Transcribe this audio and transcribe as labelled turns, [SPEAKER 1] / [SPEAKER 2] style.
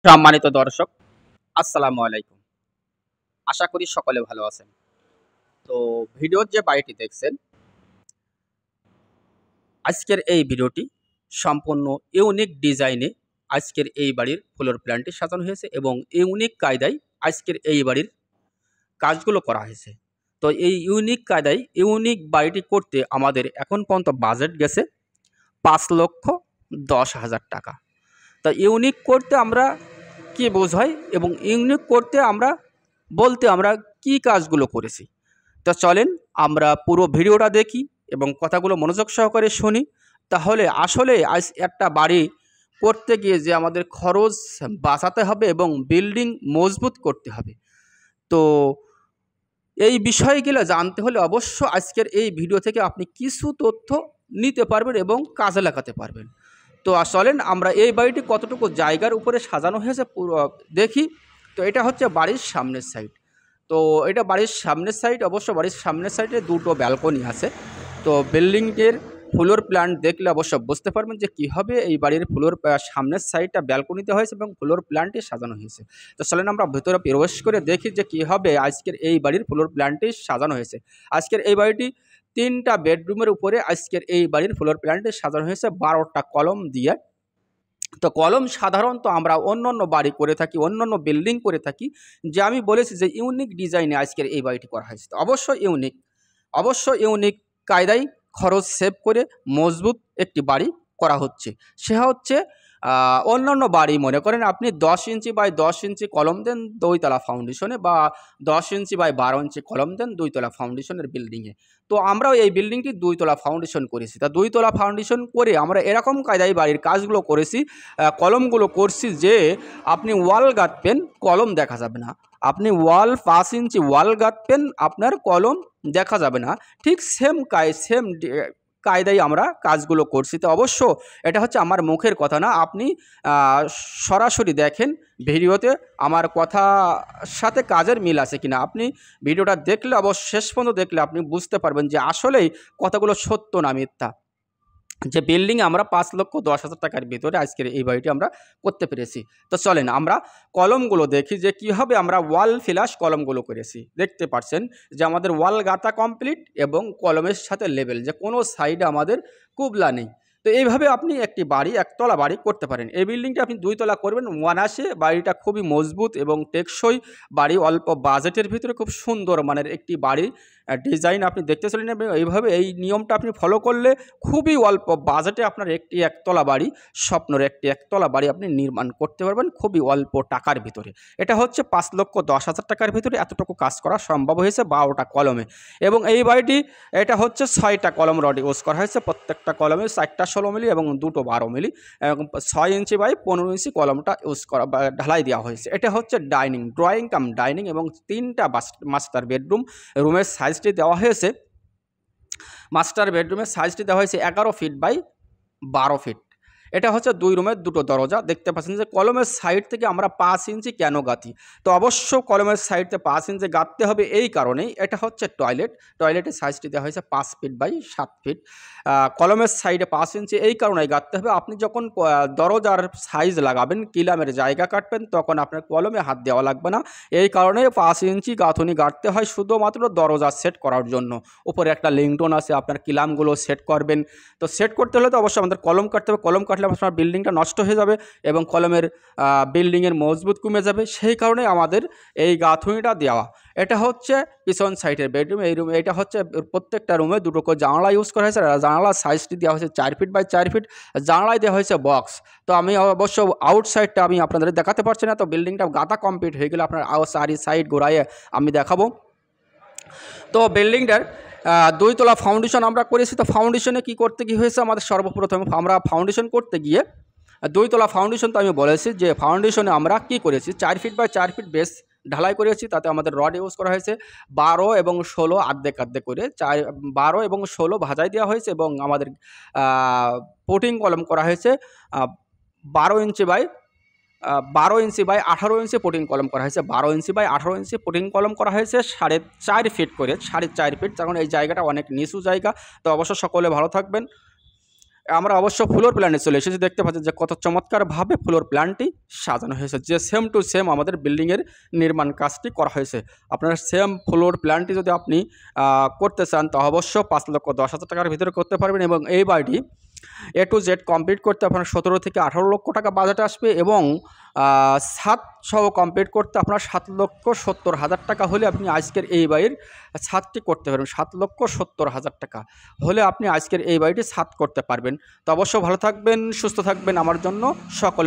[SPEAKER 1] সম্মানিত দর্শক, আসসালামু আলাইকুম। আশা করি সকলে ভালো আছেন। তো ভিডিওর যে বাড়িটি দেখছেন, আজকের এই ভিডিওটি সম্পূর্ণ ইউনিক ডিজাইনে আজকের এই বাড়ির ফ্লোর প্ল্যানটি সাজানো হয়েছে এবং ইউনিক কায়দায় আজকের এই বাড়ির কাজগুলো করা হয়েছে। তো এই ইউনিক কায়দায় ইউনিক বাড়িটি করতে আমাদের এখন পর্যন্ত বাজেট গেছে ৫,১০,০০০ টাকা। তা ইউনিক করতে আমরা কি বোঝাই এবং ইউনিক করতে বলতে আমরা কি কাজগুলো করেছি। তো চলেন আমরা পুরো ভিডিওটা দেখি এবং কথাগুলো মনোযোগ সহকারে শুনি। তাহলে আসলে আজ একটা বাড়ি করতে গিয়ে যে আমাদের খরচ বাঁচাতে হবে এবং বিল্ডিং মজবুত করতে হবে। তো এই বিষয়গুলো জানতে হলে অবশ্য আজকের এই ভিডিও থেকে আপনি কিছু তথ্য নিতে পারবেন এবং কাজে লাগাতে পারবেন। তো চলেন আমরা এই বাড়িটি কতটুকু জায়গার উপরে সাজানো হয়েছে পুরো দেখি। তো এটা হচ্ছে বাড়ির সামনের সাইড। তো এটা বাড়ির সামনের সাইড, অবশ্য বাড়ির সামনের সাইডে দুটো ব্যালকনি আছে। তো বিল্ডিংটির ফ্লোর প্ল্যান দেখলে অবশ্য বুঝতে পারবেন যে কীভাবে এই বাড়ির সামনের সাইডটা ব্যালকনিতে হয়েছে এবং ফ্লোর প্ল্যানটি সাজানো হয়েছে। তো চলেন আমরা ভেতরে প্রবেশ করে দেখি যে কীভাবে আজকের এই বাড়ির ফ্লোর প্ল্যানটি সাজানো হয়েছে। আজকের এই বাড়িটি 3টা বেডরুমের উপরে আজকের এই বাড়ির ফ্লোর প্ল্যানটি সাজানো হয়েছে 12টা কলম দিয়ে। তো কলম সাধারণত আমরা অন্য বাড়ি করে থাকি, অন্য বিল্ডিং করে থাকি, যে আমি বলেছি যে ইউনিক ডিজাইনে আজকের এই বাড়িটি করা হয়েছে। তো অবশ্য ইউনিক কায়দায় খরচ সেভ করে মজবুত একটি বাড়ি করা হচ্ছে। সে হচ্ছে অন্যান্য বাড়ি মনে করেন আপনি 10 ইঞ্চি বাই 10 ইঞ্চি কলম দেন 2 তলা ফাউন্ডেশনে, বা 10 ইঞ্চি বাই 12 ইঞ্চি কলম দেন 2 তলা ফাউন্ডেশনের বিল্ডিংয়ে। তো আমরাও এই বিল্ডিংটি 2 তলা ফাউন্ডেশন করেছি। তা 2 তলা ফাউন্ডেশন করে আমরা এরকম কায়দায় বাড়ির কাজগুলো করেছি, কলমগুলো করছি যে আপনি ওয়াল গাঁথবেন, কলম দেখা যাবে না। আপনি 5 ইঞ্চি ওয়াল গাঁথবেন, আপনার কলম দেখা যাবে না। ঠিক সেম কায়দায় আমরা কাজগুলো করছি। তো অবশ্য এটা হচ্ছে আমার মুখের কথা না, আপনি সরাসরি দেখেন ভিডিওতে আমার কথার সাথে কাজের মিল আছে কিনা। আপনি ভিডিওটা দেখলে অবশ্য শেষ পর্যন্ত দেখলে আপনি বুঝতে পারবেন যে আসলেই কথাগুলো সত্য না মিথ্যা। যে বিল্ডিং আমরা ৫,১০,০০০ টাকার ভিতরে আজকের এই বাড়িটি আমরা করতে পেরেছি। তো চলেন আমরা কলমগুলো দেখি যে কীভাবে আমরা ওয়াল ফিলাস কলমগুলো করেছি। দেখতে পাচ্ছেন যে আমাদের ওয়াল গাঁথা কমপ্লিট এবং কলমের সাথে লেবেল, যে কোনো সাইডে আমাদের কুবলা নেই। তো এইভাবে আপনি একটি বাড়ি, একতলা বাড়ি করতে পারেন। এই বিল্ডিংটা আপনি 2 তলা করবেন, অনায়াসে বাড়িটা খুবই মজবুত এবং টেকসই বাড়ি, অল্প বাজেটের ভিতরে খুব সুন্দর মানের একটি বাড়ি ডিজাইন আপনি দেখতে চলে নেবেন। এইভাবে এই নিয়মটা আপনি ফলো করলে খুবই অল্প বাজেটে আপনার একতলা বাড়ি, স্বপ্নের একতলা বাড়ি আপনি নির্মাণ করতে পারবেন খুবই অল্প টাকার ভিতরে। এটা হচ্ছে ৫,১০,০০০ টাকার ভিতরে এতটুকু কাজ করা সম্ভব হয়েছে 12টা কলমে। এবং এই বাড়িটি এটা হচ্ছে 6টা কলম রড ইউজ করা হয়েছে, প্রত্যেকটা কলমে 4টা 16 মিলি এবং 2টো 12 মিলি এবং 6 ইঞ্চি বাই 15 ইঞ্চি কলমটা ইউজ করা বা ঢালাই দেওয়া হয়েছে। এটা হচ্ছে ড্রয়িং কাম ডাইনিং এবং 3টা মাস্টার বেডরুম। রুমের সাইজটি দেওয়া হয়েছে, মাস্টার বেডরুমের সাইজটি দেওয়া হয়েছে 11 ফিট বাই 12 ফিট। এটা হচ্ছে 2 রুমের 2টো দরজা। দেখতে পাচ্ছেন যে কলমের সাইড থেকে আমরা 5 ইঞ্চি কেন গাঁথি। তো অবশ্য কলমের সাইডে 5 ইঞ্চি গাঁথতে হবে এই কারণেই। এটা হচ্ছে টয়লেটের সাইজটি দেওয়া হয়েছে 5 ফিট বাই 7 ফিট। কলমের সাইডে 5 ইঞ্চি এই কারণেই গাঁথতে হবে, আপনি যখন দরজার সাইজ লাগাবেন, কিলামের জায়গা কাটবেন, তখন আপনার কলমে হাত দেওয়া লাগবে না। এই কারণে 5 ইঞ্চি গাঁথুনি গাঁথতে হয় শুধুমাত্র দরজা সেট করার জন্য। উপরে একটা লিংটন আছে, আপনার কিলামগুলো সেট করবেন। তো সেট করতে হলে তো অবশ্যই আমাদের কলম কাটতে হবে। কলম কাটলে আপনার বিল্ডিংটা নষ্ট হয়ে যাবে এবং কলমের বিল্ডিংয়ের মজবুত কমে যাবে। সেই কারণে আমাদের এই গাঁথুনিটা দেওয়া। এটা হচ্ছে পিছন সাইডের বেডরুম। এই রুমে এটা হচ্ছে প্রত্যেকটা রুমে 2টো করে জানালা ইউজ করা হয়েছে। জানালার সাইজটি দেওয়া হয়েছে 4 ফিট বাই 4 ফিট। জানালায় দেওয়া হয়েছে বক্স। তো আমি অবশ্য আউটসাইডটা আমি আপনাদের দেখাতে পারছি না, তো বিল্ডিংটা গাঁথা কমপ্লিট হয়ে গেলে আপনার চারি সাইড ঘোরাইয়ে আমি দেখাবো। তো বিল্ডিংটার 2 তলা ফাউন্ডেশন আমরা করেছি। তো ফাউন্ডেশনে কী করতে গিয়ে হয়েছে, আমাদের সর্বপ্রথমে আমরা ফাউন্ডেশন করতে গিয়ে 2 তলা ফাউন্ডেশন, তো আমি বলেছি যে ফাউন্ডেশনে আমরা কি করেছি 4 ফিট বাই 4 ফিট বেস ঢালাই করেছি। তাতে আমাদের রড ইউজ করা হয়েছে 12 এবং 16 আর্ধেক করে 12 এবং 16 ভাজাই দেওয়া হয়েছে এবং আমাদের পুটিং কলম করা হয়েছে 12 ইঞ্চি বাই 18 ইঞ্চি পুটিং কলম করা হয়েছে। 12 ইঞ্চি বাই 18 ইঞ্চি পুটিং কলম করা হয়েছে 4.5 ফিট করে, 4.5 ফিট। কারণ এই জায়গাটা অনেক নিচু জায়গা। তো অবশ্য সকলে ভালো থাকবেন। আমরা অবশ্য ফ্লোর প্ল্যানে চলে এসেছি, দেখতে পাচ্ছি যে কত চমৎকারভাবে ফ্লোর প্ল্যানটি সাজানো হয়েছে, যে সেম টু সেম আমাদের বিল্ডিংয়ের নির্মাণ কাজটি করা হয়েছে। আপনার সেম ফ্লোর প্ল্যানটি যদি আপনি করতে চান তো অবশ্য 5,10,000 টাকার ভিতরে করতে পারবেন, এবং এই বাড়িটি A to Z কমপ্লিট করতে আপনার 17 থেকে 18 লক্ষ টাকা বাজেট আসবে, এবং ছাদ সহ কমপ্লিট করতে আপনার 7,70,000 টাকা হলে আপনি আজকের এই বাড়ির ছাদটি করতে পারবেন। 7,70,000 টাকা হলে আপনি আজকের এই বাড়িটি ছাদ করতে পারবেন। তো অবশ্য ভালো থাকবেন, সুস্থ থাকবেন, আমার জন্য সকলে